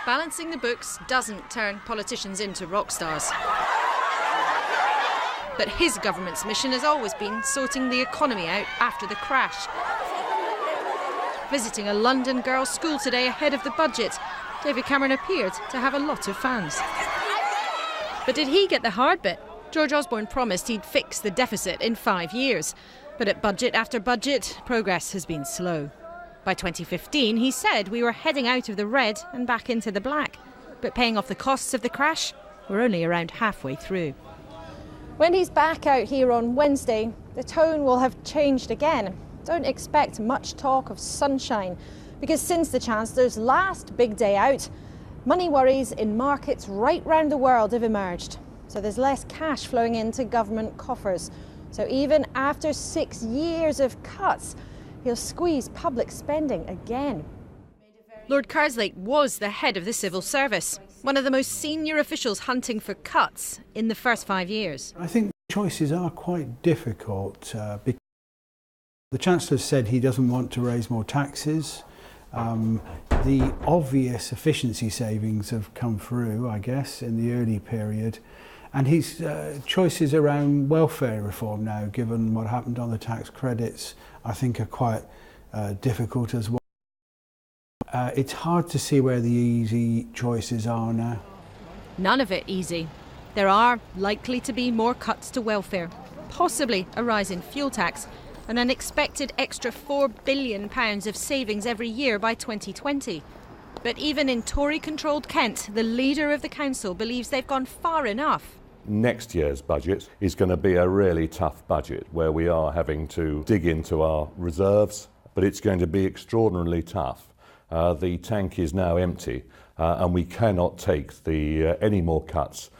Balancing the books doesn't turn politicians into rock stars. But his government's mission has always been sorting the economy out after the crash. Visiting a London girls' school today ahead of the budget, David Cameron appeared to have a lot of fans. But did he get the hard bit? George Osborne promised he'd fix the deficit in 5 years. But at budget after budget, progress has been slow. By 2015, he said we were heading out of the red and back into the black. But paying off the costs of the crash, we're only around halfway through. When he's back out here on Wednesday, the tone will have changed again. Don't expect much talk of sunshine, because since the Chancellor's last big day out, money worries in markets right round the world have emerged. So there's less cash flowing into government coffers. So even after 6 years of cuts, he'll squeeze public spending again. Lord Kerslake was the head of the civil service, one of the most senior officials hunting for cuts in the first 5 years. I think choices are quite difficult. Because the Chancellor said he doesn't want to raise more taxes. The obvious efficiency savings have come through, I guess, in the early period. And his choices around welfare reform now, given what happened on the tax credits, I think are quite difficult as well. It's hard to see where the easy choices are now. None of it easy. There are likely to be more cuts to welfare, possibly a rise in fuel tax, and an expected extra £4 billion of savings every year by 2020. But even in Tory-controlled Kent, the leader of the council believes they've gone far enough. Next year's budget is going to be a really tough budget where we are having to dig into our reserves, but it's going to be extraordinarily tough. The tank is now empty and we cannot take any more cuts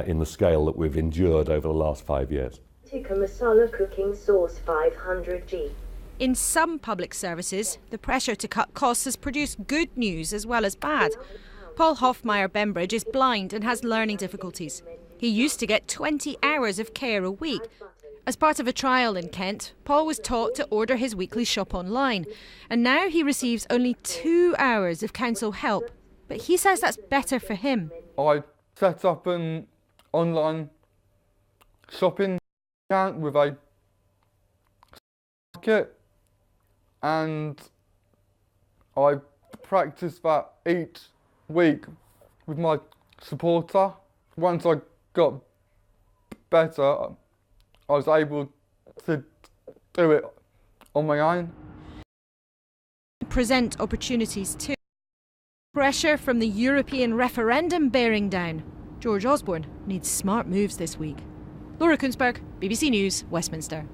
in the scale that we've endured over the last 5 years. Tikka masala cooking sauce 500g. In some public services, the pressure to cut costs has produced good news as well as bad. Paul Hoffmeyer-Bembridge is blind and has learning difficulties. He used to get 20 hours of care a week. As part of a trial in Kent, Paul was taught to order his weekly shop online. And now he receives only 2 hours of council help. But he says that's better for him. I set up an online shopping account with a market, and I practice that each week with my supporter. Once I got better, I was able to do it on my own. Present opportunities too. Pressure from the European referendum bearing down. George Osborne needs smart moves this week. Laura Kunzberg, BBC News, Westminster.